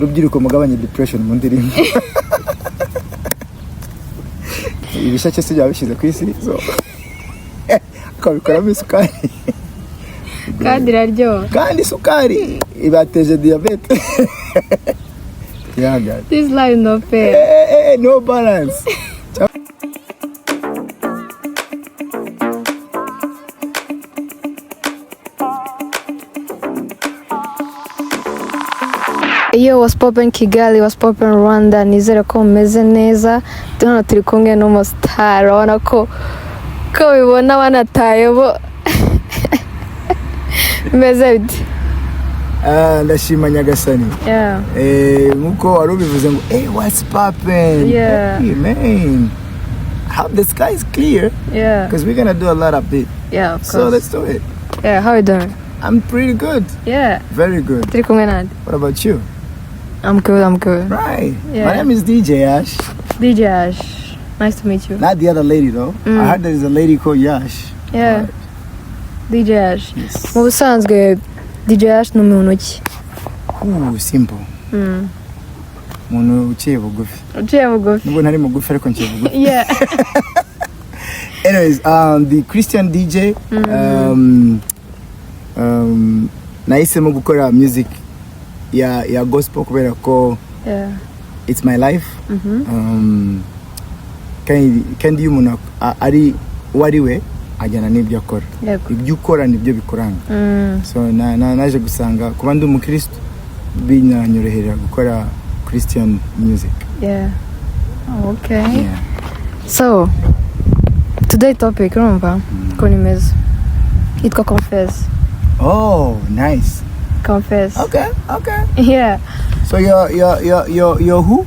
Rubyiruko mugabanye depression mu ndirimbo. Ibishake se byabishize ku isi so. Kabikora misukari. Kandi raryo. Kandi sukari ibateje diabete. Yeah, God. This life no fair. Hey, no balance. Yo, was poppin' Kigali, was poppin' Rwanda, nizere ko meze neza. Hano turi kumwe n'umustar, urabona ko bibona banataye bo. Meze bite? Ndashima Nyagasani. Yeah. Nkuko wari ubivuze ngo what's poppin'? Yeah. Hey, man. How the sky is clear. Yeah. Because we're gonna do a lot of it. Yeah, of course. So let's do it. Yeah, how you doing? I'm pretty good. Yeah. Very good. Turi kumwe nande? What about you? I'm good. Right. Yeah. My name is Deejay, Yash. Deejay Yash. Nice to meet you. Not the other lady though. I heard there's a lady called Yash. Yeah. But Deejay Yash. yes. Mu busanzwe Deejay Yash ni umuntu ki? Simple. Umuntu uciye bugufi. Uciye bugufi. Nubwo ntari mugufi ariko nciye bugufi. Yeah. Anyways, the Christian DJ. Nahisemo gukora music ya gospel kubera ko it's my life. Kandi umuntu ari wariwe ajyana n'ibyo akora. Ibyo ukora nibyo bikuranga. So naje gusanga kuba ndi umukristo binyanyorohera gukora Christian music. Yeah. Oh, okay. Yeah. So today topic urumva ko nimeze. Yitwa confess. Oh, nice. Confess. Okay. Yeah. So you're who?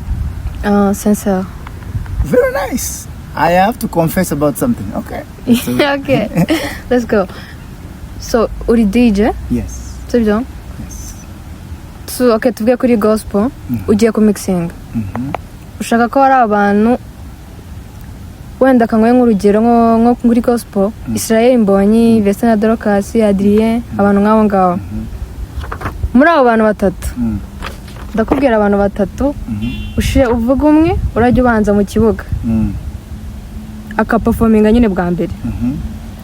Sincere. Very nice. I have to confess about something. Okay. Okay. Let's go. So, uri DJ? Yes. Sibyo? Yes. So, okay, tuvuge kuri gospel, ugiye ku mixing. Ushaka ko hari abantu wenda kangoye nk'urugero nko kuri gospel, Israel MBONYE, Vesta na Dorcas, Adrien, abantu nk'abo ngabo. Muri abo bantu batatu. Ndakubwira abantu batatu, ushiye uvuga umwe, urajya ubanza mu kibuga. Akaperforminga nyine bwa mbere.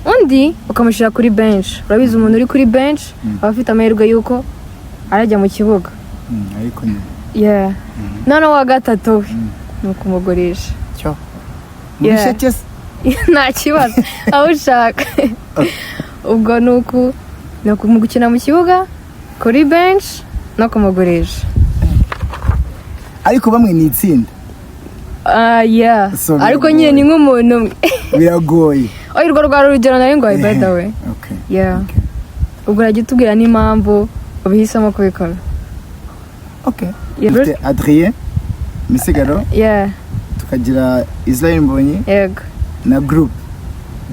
Undi ukamushira kuri bench. Urabizi umuntu uri kuri bench abafite amahirwe yuko arajya mu kibuga. Ariko ni. Yeah. None wa gatatu nuko umugurisha. Cyo. Mubishekes. Nta kibazo. Aho ushaka. Ubwo nuko mugukina mu kibuga kuri bench no kumugurisha. Ariko bamwe ni itsinda. Yeah. Ariko nyine ni nk'umuntu. Biragoye. Urwo rwa rugero nari ngo by the way. Okay. Yeah. Ubwo rajya tubwira n'impamvu ubihisemo kubikora. Okay. Dufite Adrien Misigaro. Yeah. Tukagira Israel MBONYE. Yego. Na group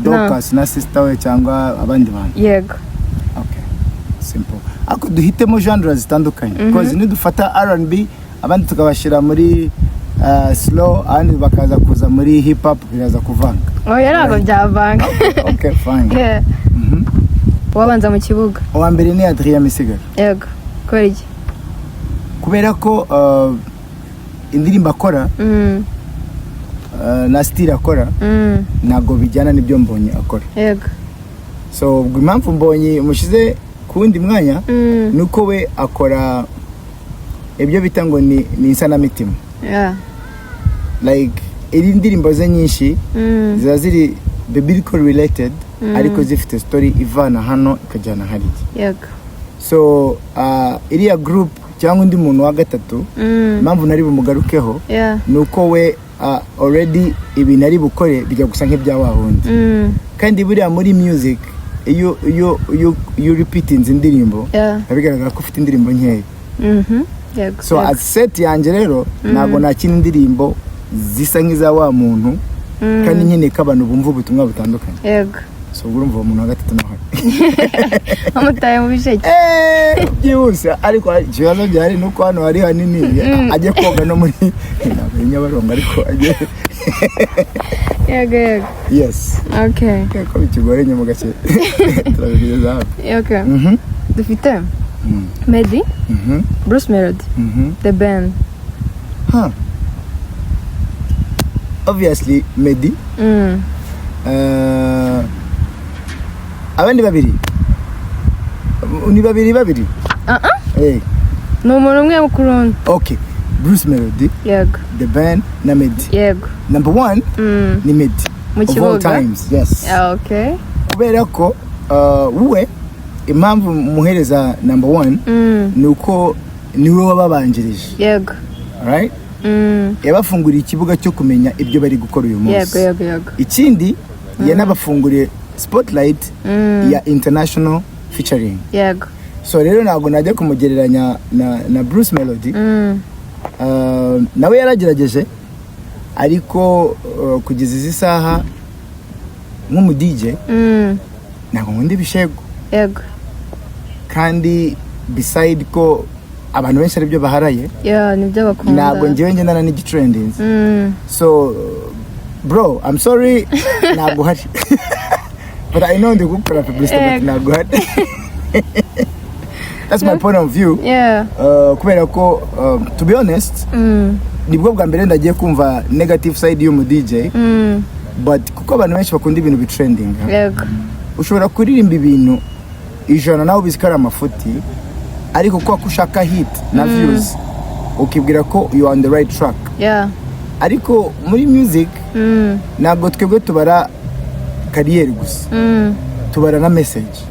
Dorcas na sister we cyangwa abandi bantu. Yego. Okay. Simple. Ako duhitemo genres zitandukanye. Because nidufata R&B abandi tukabashira muri slow and bakaza kuza muri hip hop biraza kuvanga. Yarago byavanga. Okay, fine. Yeah. Wabanza mu kibuga. Uwa mbere ni Adrien Misigaro. Yego. Koriki. Kubera ko indirimbo akora na style akora nago bijyana n'ibyo MBONYE akora. Yego. So ubwo impamvu MBONYE mushize kundi mwanya nuko we akora ibyo bita ngo ni nsanamitima. Yeah. Like iri ndirimbo ze nyinshi ziba ziri biblical related ariko zifite story ivana hano ikajyana hariya. Yego. So iriya group cyangwa undi muntu wa gatatu impamvu nari bumugarukeho nuko we already ibintu ari bukore bijya gusa nk'ibya wahundi. Kandi buriya muri music you repeating indirimbo bigaragara ko ufite indirimbo nkeya. Yego. So at set yanjye rero ntabwo nakina indirimbo zisa nk'iza wa muntu kandi nyine ko abantu bumva ubutumwa butandukanye. Yego. So urumva umuntu wa gatatu naho amutaye mu bisheke. Byihuse ariko ikibazo byari nuko hano hari hanini ajye koga no muri Nyabarongo ariko ajye. Yego. Yes. Okay. Ko bikigoranye mu gace turabigeza hafi. Okay. Dufite Meddy, Bruce Melody, The Band. Obviously Meddy. Abandi babiri ni babiri no umuntu umwe mukurundi. Okay, Bruce Melody, yego, The Band na Meddy. Yego. Number 1 ni Meddy. Of all times, yes. Okay. Kubera ko uwe impamvu muhereza number 1 nuko niwe wababanjirije. Yego. Right? Yabafunguriye ikibuga cyo kumenya ibyo bari gukora uyu munsi. Yego. Ikindi yanabafunguriye spotlight ya international featuring. Yego. So rero ntabwo najya kumugereranya na Bruce Melody. Nawe yaragerageje ariko kugeza izi saha nk'umu DJ ntabwo nkunda ibishego. Yego. Kandi beside ko abantu benshi ari byo baharaye, nibyo bakunda, ntabwo ngewe ngendana n'igitrending. So bro, I'm sorry, ntabwo hari. But I know the gukora publicity, but ntabwo hari. That's my point of view. Kubera ko to be honest, nibwo bwa mbere ndagiye kumva negative side y'umu DJ. But kuko abantu benshi bakunda ibintu bitrending. Yego. Ushobora kuririmba ibintu ijana nawe bizikara amafuti, ariko kwa kushaka hit na views ukibwira ko you are on the right track. Ariko muri music ntabwo twebwe tubara career gusa, tubara na message.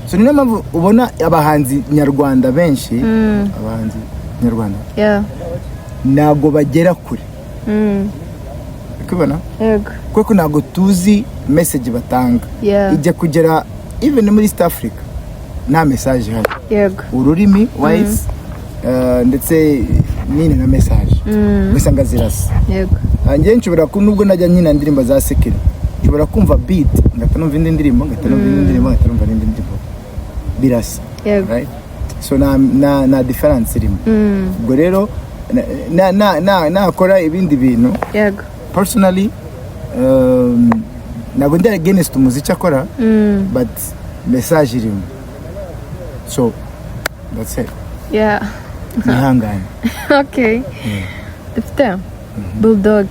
So niyo mpamvu ubona abahanzi nyarwanda benshi, abahanzi nyarwanda ntabwo bagera kure. Kubona? Yego. Kuko ntabwo tuzi message batanga. Ijya kugera even muri East Africa nta message hari. Yego. Ururimi wise ndetse nini na message. Gusa ngazirasa. Yego. Anjye nshobora nubwo najya nyina ndirimba za sekira, nshobora kumva beat ngatanumva indi ndirimbo, ngatanumva indi ndirimbo, ngatanumva indi ndirimbo. Birasa. Yego. Right? So na difference irimo. Ubwo rero nakora ibindi bintu. Yego. Personally, ntabwo ndi against umuziki akora, but message irimo. So that's it. Nihangane. Okay. Dufite Bulldog.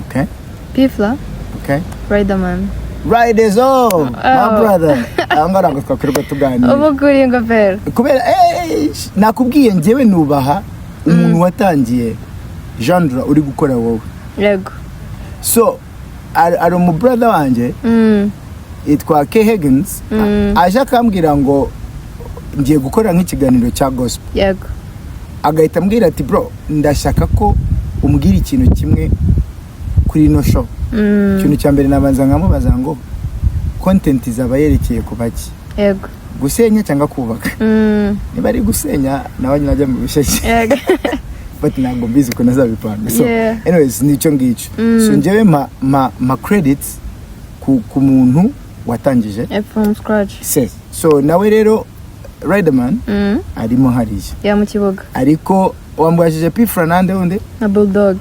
Okay. Pifla. Okay. Riderman. Riders all, my brother. Angara ngo twakwirwa tuganira. Ubuguri ingofero. Kubera nakubwiye njyewe nubaha umuntu watangiye genre uri gukora wowe. Yego. So ari mu brother wanje yitwa K Higgins, aje akambwira ngo ngiye gukora nk'ikiganiro cya gospel. Yego. Agahita ambwira ati bro, ndashaka ko umbwira ikintu kimwe kuri no show. Ikintu cya mbere nabanza nkamubaza ngo content izaba yerekeye ku baki. Yego. Gusenya cyangwa kubaka. Niba ari gusenya nawe najya mu bisheke. Yego. But ntabwo mbizi ko nazabipanga. So anyways nicyo ngicyo. So njyewe ma credits ku muntu watangije from scratch. So nawe rero Riderman arimo hariya. Mukibug. Ariko wambwashije Pifra nande unde? Na Bulldog.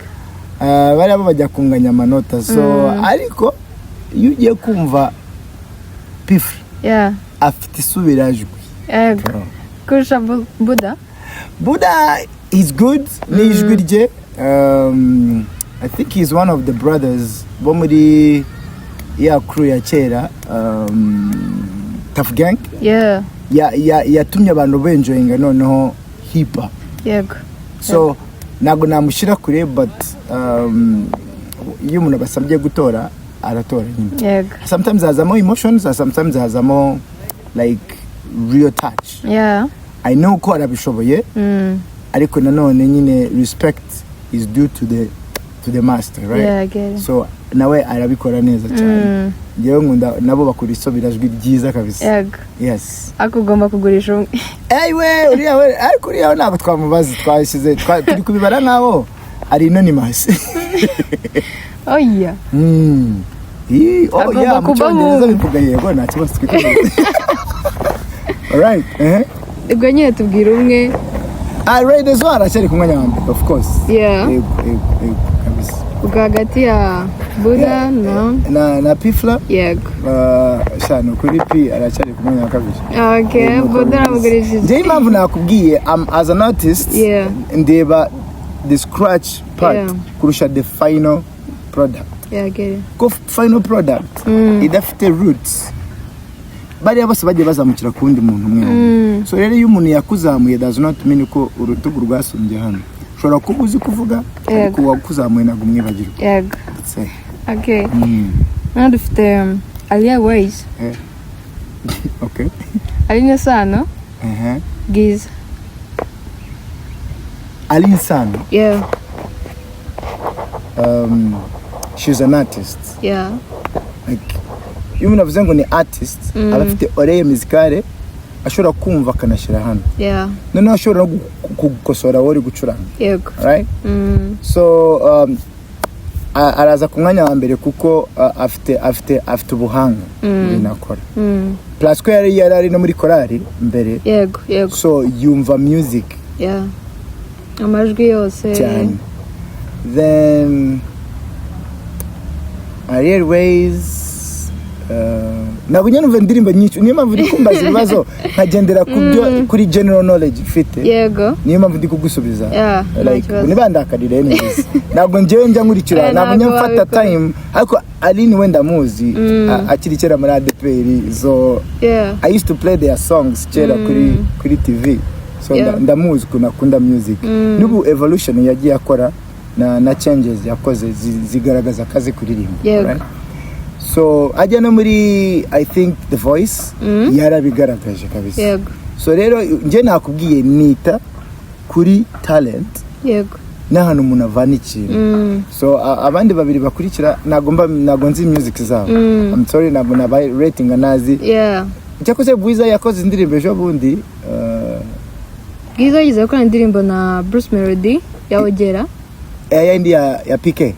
Bari abo bajya kunganya amanota. So ariko iyo ugiye kumva Pifra afite isubirajwi. Kurusha Buddha. Buddha is good. Nijwi rye. I think he's one of the brothers bo muri ya crew ya kera, Tough Gang. Yatumye abantu benjoyinga noneho hip hop. Yego. So ntabwo namushyira kure, but iyo umuntu basabye gutora aratora nyine. Yego. Sometimes hazamo emotions, sometimes hazamo like real touch. I know ko arabishoboye, ariko nanone nyine respect is due to the master, right? I get it. So nawe arabikora neza cyane. Ngewe nkunda nabo bakora isobirajwi ryiza kabisa. Yego. Yes. Akugomba kugurisha umwe. We uriya ariko uriya ntabwo twamubaza, twashyize turi kubibara nkaho ari anonymous. Oya. Oya, mu Cyongereza bivuga yego, nta kibazo twikubira. Alright. Ubwo nyine tubwira umwe. Riders aracyari kumwe nyambe, of course. Yego, kabisa. hagati ya Buddha na Pifla. Yego. Shano kuri P aracyari ku mwanya wa kabiri. Okay, Buddha aramugurishije. Njye impamvu nakubwiye as an artist ndeba the scratch part kurusha the final product. Ko final product idafite roots. Bariya bose bagiye bazamukira ku wundi muntu umwe. So rero iyo umuntu yakuzamuye does not mean ko urutugu rwasumbye hano. Ushobora kuba uzi kuvuga ariko wakuzamuye ntabwo umwibagirwa. Yego. Okay. Now dufite Alia Ways. Okay. Aline Sano. Giza. Aline Sano. Yeah. She's an artist. Yeah. Like, iyo umuntu avuze ngo ni artist, aba afite oreille musicale, ashobora kumva akanashyira hano. Yeah. Noneho ashobora no kugukosora wowe uri gucuranga. Yego. Right? So, araza ku mwanya wa mbere kuko afite ubuhanga binakora. Plus ko yari ari no muri korali mbere. Yego. So, yumva music. Yeah. Amajwi yose. Cyane. Then Ariel Ways nabwo nyumva indirimbo nyinshi niyo mpamvu ndi kumbaza ibibazo nkagendera kuri general knowledge ufite. Yego. Niyo mpamvu ndi kugusubiza. Like nibandakarire neza. Ntabwo njyewe njya nkurikira ntabwo nyamfata time ariko Aline wenda muzi akiri kera muri ADPR so I used to play their songs kera kuri TV so ndamuzi kunakunda music. Nubu evolution yagiye akora na changes yakoze zigaragaza akazi kuririmba. Right? So ajya no muri I think The Voice yarabigaragaje kabisa. Yego. So rero nje nakubwiye nita kuri talent. Yego. N'ahantu umuntu avana ikintu. So abandi babiri bakurikira nago nzi music zabo. I'm sorry nabo nabaye rating anazi. Yeah. Cyakoze Bwiza yakoze indirimbo ejo bundi. Bwiza yize gukora indirimbo na Bruce Melody yawogera. Indi ya PK.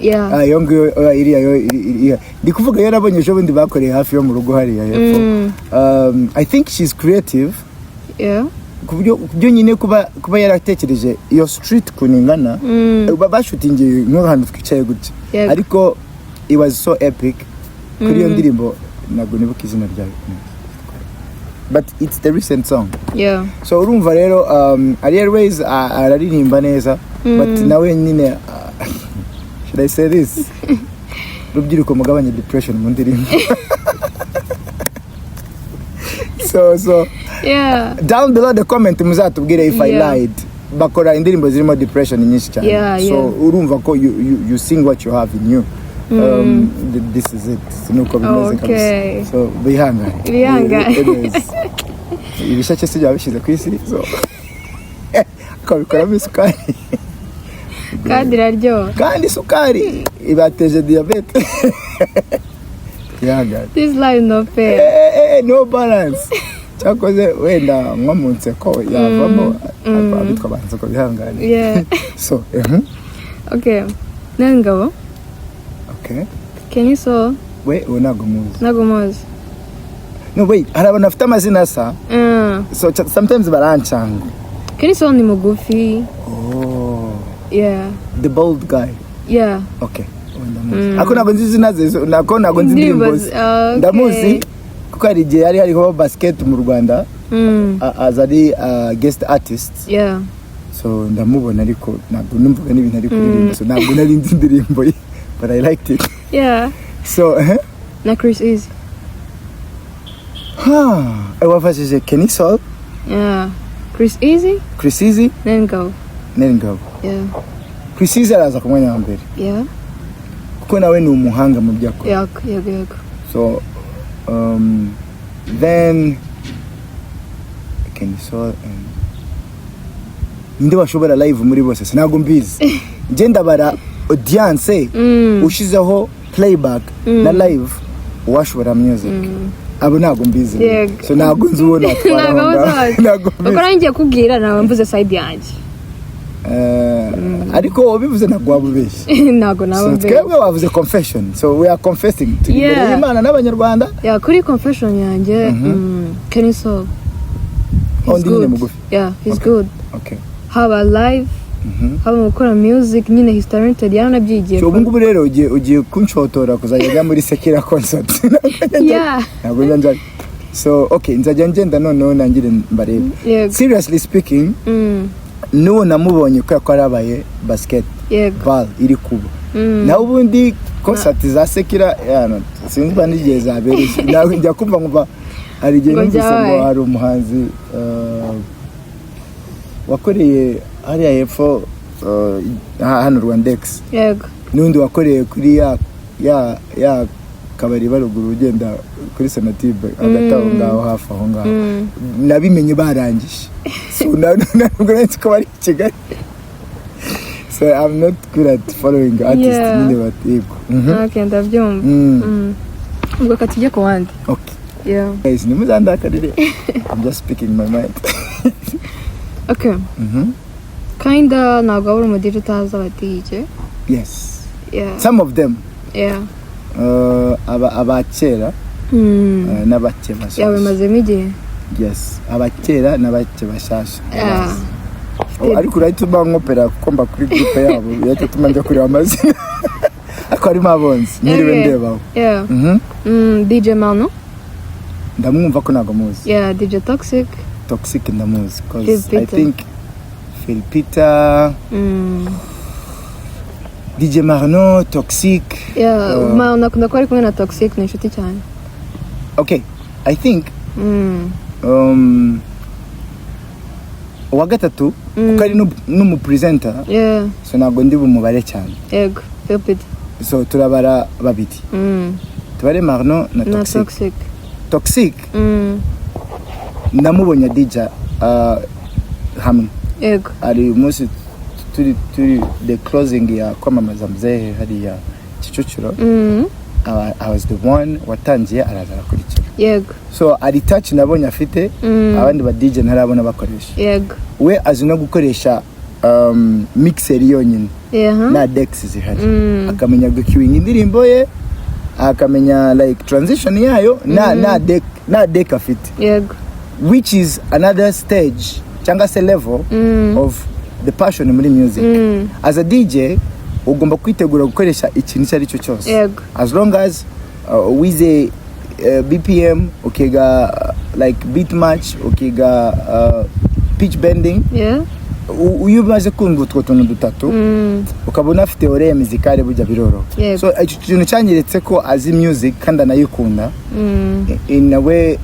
Yongo iriya ndikuvuga yo nabonye ejo bundi bakoreye hafi yo mu rugo hariya yepfo. I think she's creative. Yeah. Kubyo nyine kuba yaratekereje iyo street kuningana bashutingiye nk'ahantu twicaye gutya ariko it was so epic kuri iyo ndirimbo ntabwo nibuka izina ryayo but it's the recent song. So urumva rero Ariel Ways araririmba neza but nawe nyine should I say this rubyiruko mugabanye depression mu ndirimbo. So down below the comment muzatubwire if I lied. Bakora indirimbo zirimo depression nyinshi cyane. So urumva ko you sing what you have in you. This is it. Nuko bimeze kabisa. So bihangane. Ibishake sijya bishize ku isi. So ko bikora misukari. Kandi raryo. Kandi sukari ibateje diabete. This life no fair. No balance. Cyakoze wenda nkomunse ko yavamo abitwa banze ko bihangane. So okay. Nengabo. Okay. Can you so? Wait, unagomuzi. Nagomuzi. No wait, harabona afite amazina sa. So sometimes barancanga. Can you so ni mugufi? Oh. Yeah. The bald guy. Yeah. Okay. Ako ntabwo nzi izina ze ntabwo nzi indirimbo. Ndamuzi kuko ari igihe yari hariho basket mu Rwanda as a guest artist. Yeah. So ndamubona ariko ntabwo numvuga n'ibintu ari kuririmba so ntabwo nari nzi indirimbo ye but I liked it. Yeah. So na Chris Easy. Wafashije Kenny Soul. Yeah. Chris Easy. Nengo. Yeah. Chris Easy araza ku mwanya wa mbere. Yeah. Kuko nawe ni umuhanga mu byako. Yego. So then Kenny Soul ndi washobora live muri bose sinago mbizi. Genda bara audience ushizeho playback na live washobora music. Abo nago mbizi. So nago nzubona twara. Nago. Ukora ngiye kubwira nawe mvuze side yanjye. Ariko obivuze nagwabubeshye. Nago nawe. So twebwe wavuze confession. So we are confessing to Imana n'abanyarwanda. Yeah, kuri confession yanjye can you so? On the mugufi. Yeah, he's good. Okay. How alive haba mu gukora music nyine he's talented yaranabyigiye. So ubungubu rero ugiye kunshotora kuzajya muri Sekira concert. Yeah. Ntabwo njya. So okay, nzajya ngenda noneho nangire mbarebe. Seriously speaking, nuwo namubonye ko arabaye basket. Ball iri kuba. Na ubundi concert za Sekira sinzi banigeze zabereye. Nawe njya kumva ngumva ari gihe numvise ngo hari umuhanzi wakoreye hariya hepfo hano Rwandex. N'undi wakoreye kuri ya kabari baruguru ugenda kuri Senatibe agatang ngaho hafi aho ngaho. Nabimenye barangije. So ntabwo nzi ko bari Kigali. So I'm not good at following artists nyine batego. Okay, ndabyumva. Ubwo katujye ku wandi. Okay. Yeah. Guys, nimuzandakarire. I'm just speaking my mind. Okay. Kinda ntabwo uri mu DJ utazi aba DJ. Yes. Yeah. Some of them. Yeah. Abakera n'abake bashasha. Yawe mazemo igihe. Yes. Abakera n'abake bashasha. Ariko urahita nkopera kuko kuri group yabo yahita tumanja kuri amazina. Ako ari mabonzi niriwe ndebaho. Yeah. DJ Mano. Ndamwumva ko nago muzi. Yeah, DJ Toxic ndamuzi because I think Phil Peter. DJ Marno, Toxic. Yeah, nakunda ko ari kumwe na Toxic ni inshuti cyane. Okay, I think wa gatatu kuko ari n'umu presenter. Yeah. So nago ndi bumubare cyane. Yego, Phil Peter. So turabara babiri. Tubare Marno na Toxic. Toxic. Namubonye DJ hamwe. Yego. Ari umunsi turi the closing ya kwamamaza mzehe hariya Kicukiro. I was the one watangiye araza akurikira. Yego. So ari touch nabonye afite abandi ba DJ ntarabona bakoresha. Yego. We azi no gukoresha mixer yonyine. Na decks zihari. Akamenya guqueuing indirimbo ye, akamenya like transition yayo na deck afite. Yego. Which is another stage cyangwa se level of the passion muri music. As a DJ ugomba kwitegura gukoresha ikintu cyari cyo cyose. As long as with a BPM ukiga like beat match ukiga pitch bending. Uyu baje kumva utwo tuntu dutatu ukabona afite oreille musicale bujya biroro. So ikintu cyanyeretse ko azi music kandi anayikunda in a way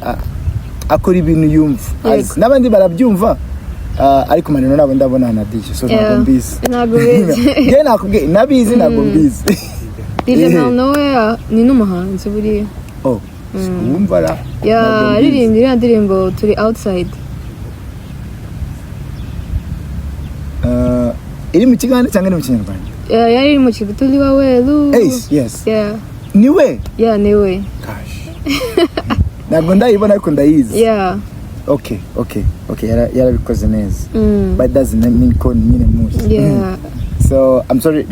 akora ibintu yumva n'abandi barabyumva ariko maneno nabo ndabona na DJ so ntabwo mbizi. Nge nakubwiye nabizi ntabwo mbizi. DJ Manowe ni n'umuhanzi buriya. Wumva ra yaririmbye indirimbo turi outside. Iri mu Kiganda cyangwa ni mu Kinyarwanda? Yari mu Kigo turi wawelu. Yes. Yeah. Niwe? Yeah, niwe. Gosh. Ntabwo ndayibona ariko ndayizi. Yeah. Okay. Yarabikoze neza. But doesn't mean ko nyine muzi. Yeah. So I'm sorry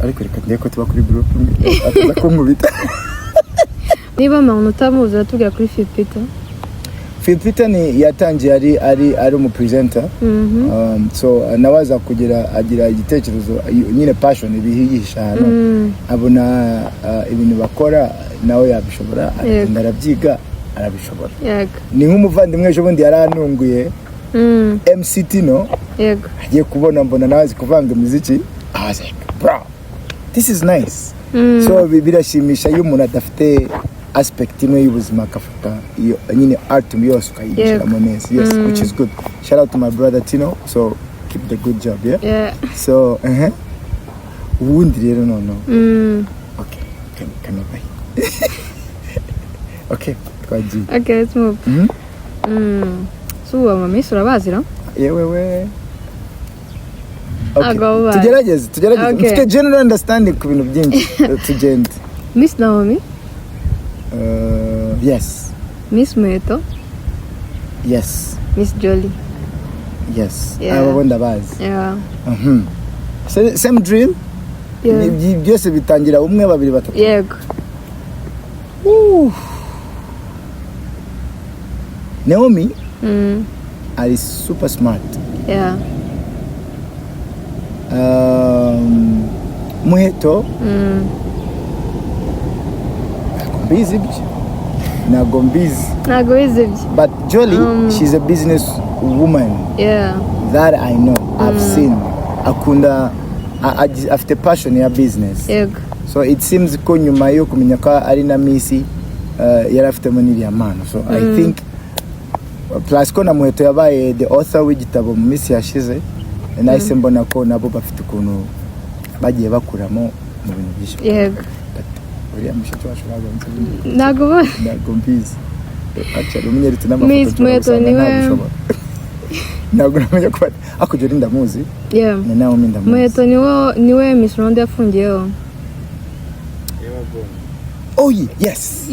ariko ndeko tuba kuri group ataza kumubita. Niba muntu utamuzi atubwira kuri Phil Peter. Phil Peter ni yatangiye ari umu presenter. So nawaza kugira agira igitekerezo nyine passion ibihigisha hano. Abona ibintu bakora nawe yabishobora arabyiga arabishobora. Yego. Ni nk'umuvandimwe ejo bundi yarantunguye. MCT no. Yego. Agiye kubona mbona nazi kuvanga muziki. I was like, bro, this is nice. So birashimisha iyo umuntu adafite aspect imwe y'ubuzima akafata iyo nyine art yose ukayigisha neza. Yes, which is good. Shout out to my brother Tino. So keep the good job, yeah? So ubundi rero no. Okay, can I buy? Okay, twagiye. Okay, let's move. So mami surabazira? Yewe. Okay. Tugerageze. Ufite general understanding ku bintu byinshi tugende. Miss Naomi? Yes. Miss Meto? Yes. Miss Jolly? Yes. Abo ndabazi. Yeah. Same drill? Yeah. Byose bitangira umwe babiri batatu. Yego. Naomi? Are super smart. Yeah. muheto ntago mbizi but Jolly she's a business woman that I know I've seen akunda afite passion ya business so it seems ko nyuma yo kumenya ko ari na misi yari afitemo n'iriya mpano so I think plus ko na muheto yabaye the author w'igitabo mu misi yashize nahise mbona ko nabo bafite ukuntu bagiye bakuramo mu bintu byinshi uriya mushiki wacu ntago mbizi actually umunyeretse n'amafoto muheto niwe ntabwo namenya ko akugera ndamuzi ni nawe ndamuzi muheto niwe Miss Rwanda yafungiyeho oh yes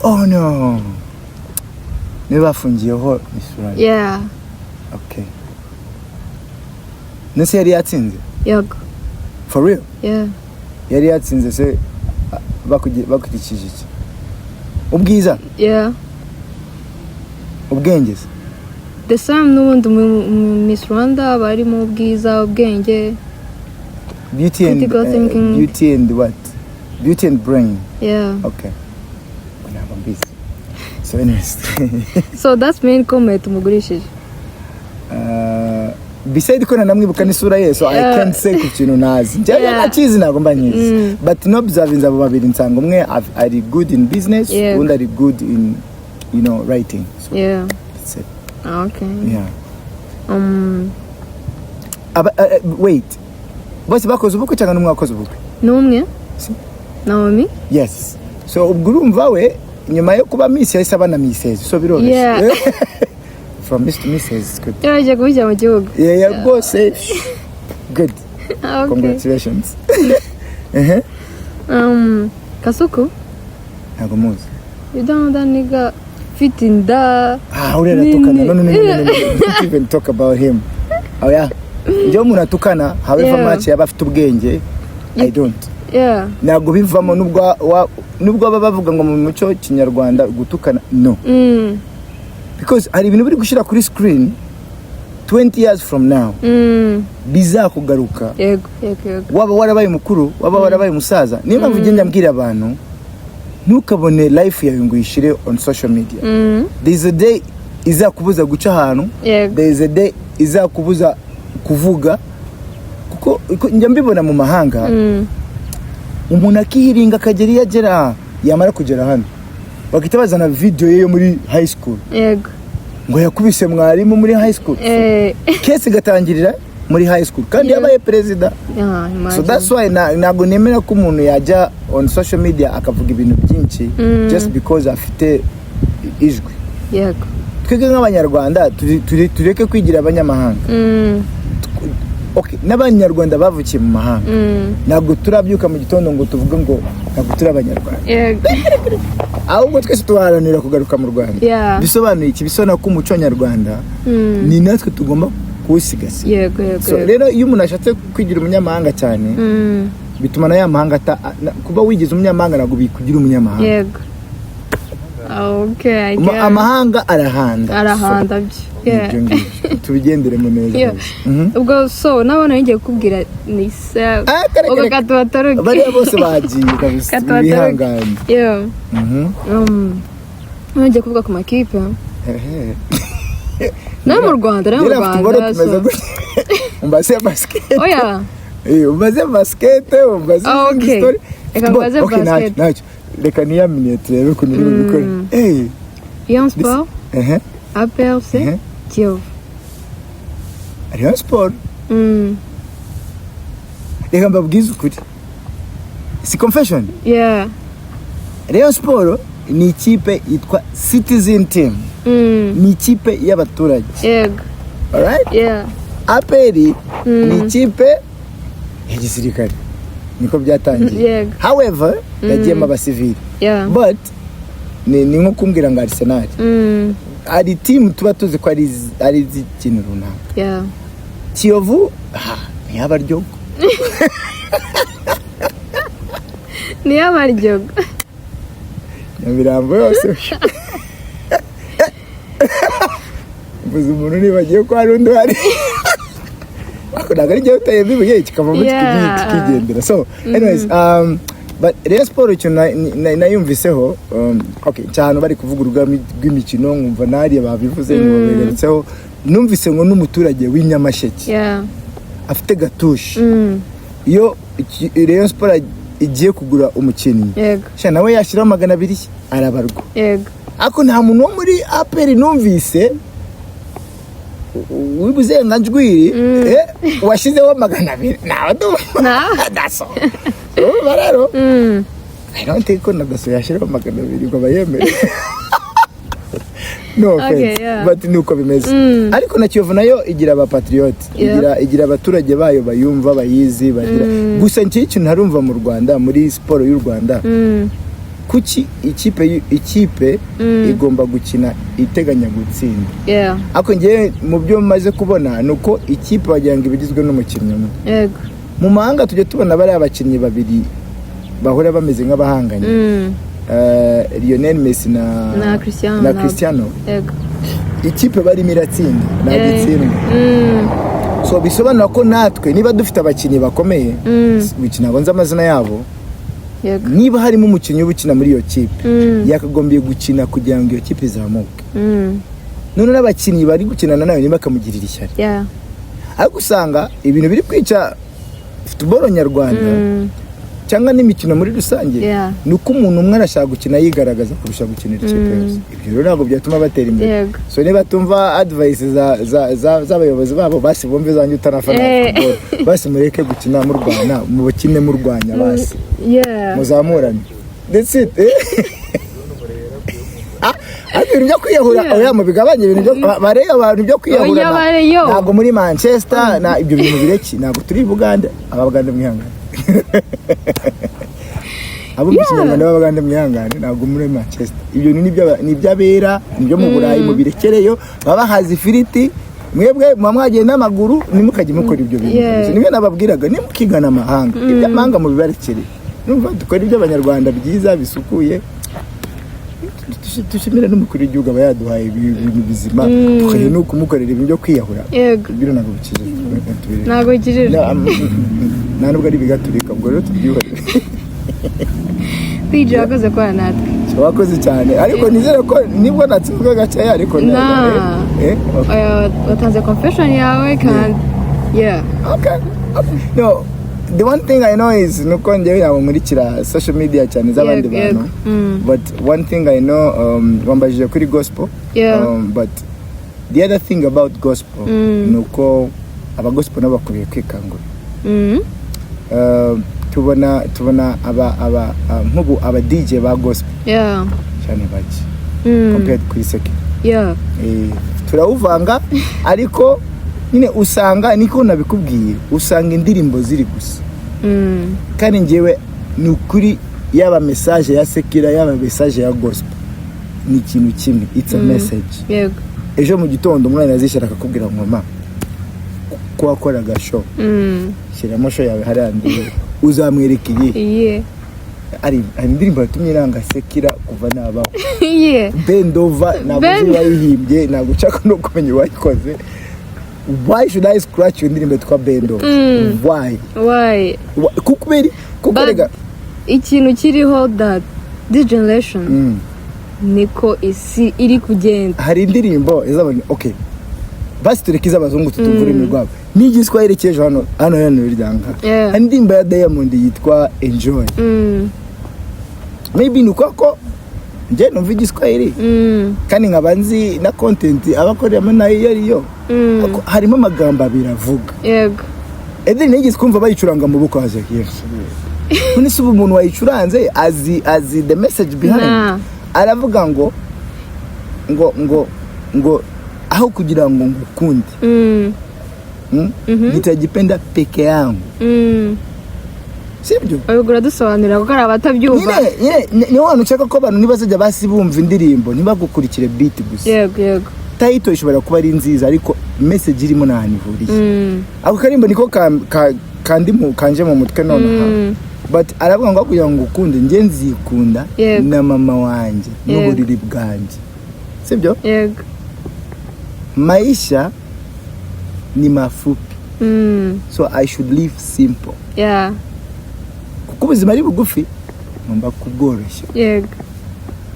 oh no niwe bafungiyeho Miss Rwanda okay nese yari yatsinze for real yari yatsinze se bakurikije iki ubwiza ubwenge the same n'ubundi Miss Rwanda barimo ubwiza ubwenge beauty and what beauty and brain okay so anyways so that's main comment umugurishije beside ko namwibuka n'isura ye so I can't say ku kintu nazi njye nakizi ntago mba nyizi but no observing abo babiri nsanga umwe ari good in business undi ari good in writing so that's it okay wait bose bakoze ubukwe cyangwa n'umwe wakoze ubukwe n'umwe Naomi yes so ubwo urumva we nyuma yo kuba Miss yahise abana Mrs so biroroshye from Miss to Mrs good yaje kubijya mu gihugu bose good congratulations Kasuku ntago muzi you don't know that nigga fit in da urera tukana no don't even talk about him ndio umuntu atukana however much yaba afite ubwenge I don't ntago bivamo nubwo baba bavuga ngo mu muco kinyarwanda gutukana no because hari ibintu biri gushira kuri screen 20 years from now bizakugaruka waba warabaye mukuru waba warabaye musaza niyo mpamvu ugenda mbwira abantu ntukabone life yawe ngo yishire on social media there is a day izakubuza guca ahantu there is a day izakubuza kuvuga kuko njya mbibona mu mahanga umuntu akihiringa akagera iyo agera yamara kugera hano bakita bazana video ye yo muri high school ngo yakubise mwarimu muri high school kese gatangirira muri high school kandi yabaye president so that's why nago nemera ko umuntu yajya on social media akavuga ibintu byinshi just because afite ijwi twebwe nk'abanyarwanda tureke kwigira abanyamahanga okay n'abanyarwanda bavukiye mu mahanga ntabwo turabyuka mu gitondo ngo tuvuge ngo ntabwo turi abanyarwanda ahubwo twese tuharanira kugaruka mu Rwanda bisobanuye iki bisona ko umuco nyarwanda ni natwe tugomba kuwusigasira so rero iyo umuntu ashatse kwigira umunyamahanga cyane bituma na ya mahanga kuba wigize umunyamahanga ntabwo bikugira umunyamahanga amahanga arahanda tubigendere mu neza ubwo so nabona ngiye kubwira ni sa ubwo katubataruke bari bose bagiye kabisa bihanganye ngiye kuvuga ku makipe no mu Rwanda umbaze basket umbaze basket story basket reka niyamine turebe ko niri gukora Rayon Sport APRC Kiyovu Rayon Sport reka mbabwize ukuri si confession Rayon Sport ni ikipe yitwa Citizen Team ni ikipe y'abaturage alright APR ni ikipe y'igisirikare niko byatangiye however yagiyemo abasivili but ni nko kumbwira ngo Arsenal ari team tuba tuzi ko ari ikintu runaka Kiyovu ntiyabaryogo Nyamirambo yose mvuze umuntu nibagiye ko hari undi hari ariko ntabwo ari njyewe uteye bibuye kikavamo kikigendera. So anyways, but Rayon Sport icyo nayumviseho, okay, cyane bari kuvuga urugamba rw'imikino nkumva nari babivuze nibaberetseho, numvise ngo n'umuturage w'inyamasheke afite gatushi iyo Rayon Sport igiye kugura umukinnyi sha nawe yashira 200 arabarwa. Ako nta muntu wo muri APR numvise wibuze ngajwiri washizeho 200 nawe daso bararo. I don't think ko nadaso yashiraho 200 ngo bayemere. No offense, but nuko bimeze. Ariko na Kiyovu nayo igira aba patriot, igira abaturage bayo bayumva bayizi bagira. Gusa nkici ntarumva mu Rwanda muri sport y'u Rwanda. Kuki ikipe igomba gukina iteganya gutsinda. Ako ngiye mu byo maze kubona nuko ikipe wajyanga ibigizwe n'umukinnyi umwe. Mu mahanga tujye tubona bari abakinnyi babiri bahora bameze nk'abahanganye. Lionel Messi na Cristiano. Ikipe bari miratsinda na gitsindwa. So bisobanura ko natwe niba dufite abakinnyi bakomeye bikina gonza amazina yabo. Niba harimo umukinnyi ubukina muri iyo kipe yakagombye gukina kugira ngo iyo kipe izamuke. None n'abakinnyi bari gukinana nayo niba kamugirira ishyari. Ariko usanga ibintu biri kwica football nyarwanda cyangwa n'imikino muri rusange nuko umuntu umwe arashaka gukina yigaragaza kurusha gukinira ikipe yose. Ibyo rero ntabwo byatuma batera imbere. So niba tumva advice z'abayobozi babo basi bombe zanjye utanafana football basi mureke gukina mu Rwanda mu bakine mu Rwanda basi muzamurane. That's it. Ibintu byo kwiyahura oya mu bigabanye ibintu byo bareba abantu byo kwiyahura ntabwo muri Manchester na ibyo bintu bireki ntabwo turi Buganda abaganda mwihangane. Abo mukinyarwanda b'abaganda mwihangane ntabwo muri Manchester. Ibyo ni byabera nibyo mu Burayi mu birekereyo baba hazi ifiriti mwebwe mwamwagiye n'amaguru nimukajye mukora ibyo bintu. Nibe nababwiraga nimukigana amahanga ibyo amahanga mu bibarekere numva dukora ibyo abanyarwanda byiza bisukuye. Tushimira n'umukuru w'igihugu aba yaduhaye ibintu bizima tukaye no kumukorera ibintu byo kwiyahura. Ibyo ntabwo bikije ntabwo bikije nta nubwo ari bigaturika ubwo rero tubyihorere. Deejay wakoze kwa natwe wakoze cyane ariko nizere ko nibwo natsinzwe gace ariko watanze confession yawe kandi okay. No, the one thing I know is nuko ngewe nkurikira social media cyane z'abandi bantu. But one thing I know wambajije kuri gospel. But the other thing about gospel nuko aba gospel n'abakubiye kwikangura. Tubona aba nkubu aba DJ ba gospel cyane baki compared kuri secular. Turawuvanga ariko nyine usanga niko nabikubwiye usanga indirimbo ziri gusa. Kandi ngewe ni ukuri yaba message ya secular yaba message ya gospel ni ikintu kimwe, it's a message. Ejo mu gitondo umwana azishaka akakubwira ngoma ko wakoraga show shyiramo show yawe harandi uzamwereka iye ari indirimbo yatumye iranga secular kuva nabaho. Bendova ntabwo yayihimbye ntabwo ushaka no kumenya wayikoze. Why should I scratch your indirimbo twa Bendo? Why? Kukuberi kukorega ikintu kiriho that this generation niko isi iri kugenda. Hari indirimbo izabanye okay basi turekiza abazungu tutuvura imirwabo n'igiswahili cyejo hano ryanga. Indirimbo ya Diamond yitwa Enjoy. Maybe nuko nje numva igiswahili kandi nkabanzi na content abakorera nayo yariyo harimo amagambo abiravuga. Edi nigeze kumva bayicuranga mu buko haje Yesu. None se umuntu wayicuranze azi the message behind. Aravuga ngo aho kugira ngo ngukunde nitajipenda peke yangu. Sibyo abigura dusobanurira ko ari abatabyumva. Ni wantu cyaka ko abantu nibazajya basi bumva indirimbo nibagukurikire beat gusa. Title ishobora kuba ari nziza ariko message irimo nahani ihuriye. Ako karimbo niko kandi mu kanje mu mutwe none. But aravuga ngo kugira ngo ukunde nge nzikunda na mama wanje n'uburiri bwanje. Sibyo? Maisha ni mafupi So I should live simple. Yeah. Kuko ubuzima ari bugufi ngomba kubworoshya. Yego.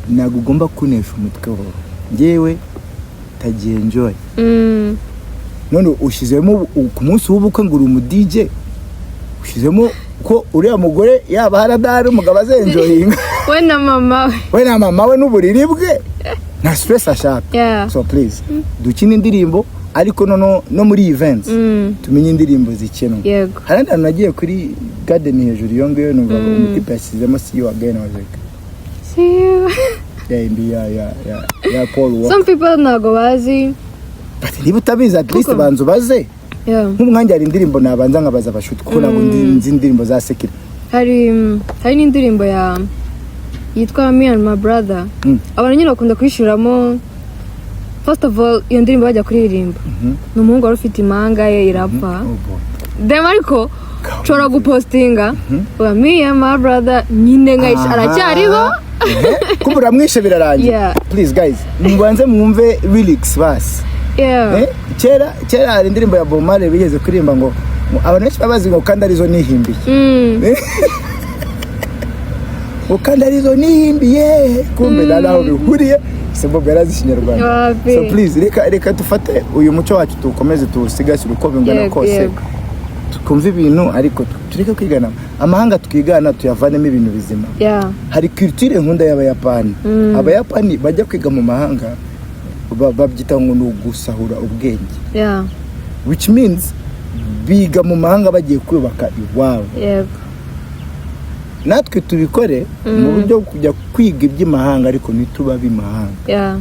Ntabwo ugomba kunesha umutwe wawe. Ngewe tagiye enjoy. None ushizemo ku munsi w'ubukwe ngo uri umu DJ. Ushizemo ko uriya mugore yaba haradari umugabo azenjoyinga. We na mama we n'uburiri bwe. Na stress ashaka. Yeah. So please dukine indirimbo ariko no muri events tumenye indirimbo zikenwa. Yego. Harandi nagiye kuri garden hejuru yongeyo numva umutipe yasizemo see you again was like. See you. Yeah, Paul Walker. Some people ntago bazi. But niba utabizi at least banzu baze. Yeah. Nk'umwanya ari indirimbo nabanza nkabaza abashuti kuko nabo nzi indirimbo za Sekira. Hari n'indirimbo ya yitwa Me and My Brother. Abantu nyine bakunda kwishuramo. First of all, iyo ndirimbo bajya kuririmba. N'umuhungu wari ufite imanga ye irapfa. Dem ariko chora gupostinga. Me and My Brother nyine ngayisha aracyariho. Kubura mwishe birarangiye. Yeah. Please guys, mwanze mwumve lyrics basi. Yeah. Kera hari indirimbo ya Bomare bigeze kuririmba ngo abantu benshi babazi ngo kandi arizo nihimbiye. Ukandi arizo nihimbiye kumbe naraho bihuriye sebo berazi Kinyarwanda. So please reka tufate uyu muco wacu tukomeze tusigasire uko bingana kose. Tukumva ibintu ariko tureke kwigana amahanga tukigana tuyavanemo ibintu bizima. Yeah. Hari culture nkunda y'abayapani. Abayapani bajya kwiga mu mahanga babyita ngo n'ugusahura ubwenge. Yeah. Which means biga mu mahanga bagiye kubaka iwabo. Yego. Natwe tubikore mu buryo kujya kwiga iby'imahanga ariko nituba bimahanga. Yeah.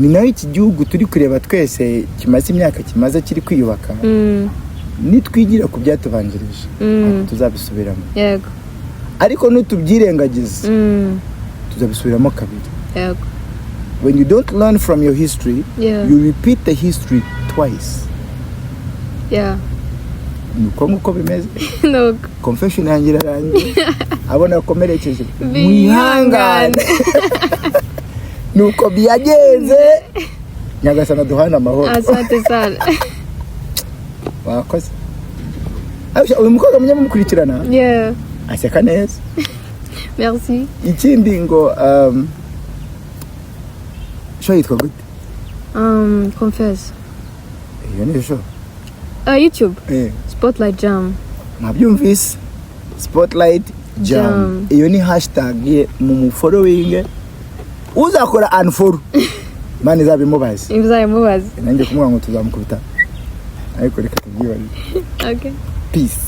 Ni nayo iki gihugu turi kureba twese kimaze imyaka kimaze kiri kwiyubaka. Nitwigira ku byatubanjirije tuzabisubiramo. Yego. Ariko nutubyirengagiza tuzabisubiramo kabiri. Yego. When you don't learn from your history, you repeat the history twice. Yeah. Nuko nguko bimeze. No. Confession yangira rangi. Abona komerekeje. Mwihangane. Nuko byagenze. Nyagasana duhana amahoro. Asante sana. Wakoze. Abisha uyu mukobwa munyamukurikirana? Yeah. Aseka neza. Merci. Ikindi ngo show yitwa gute? Confess. Iyo ni show. YouTube. Spotlight Jam. Mwabyumvise? Spotlight Jam. Iyo ni hashtag ye mu following. Uzakora unfollow. Mani zabimubaze. Izabimubaze. Nanjye kumwa ngo tuzamukubita. Ariko reka tubyibare. Okay. Peace.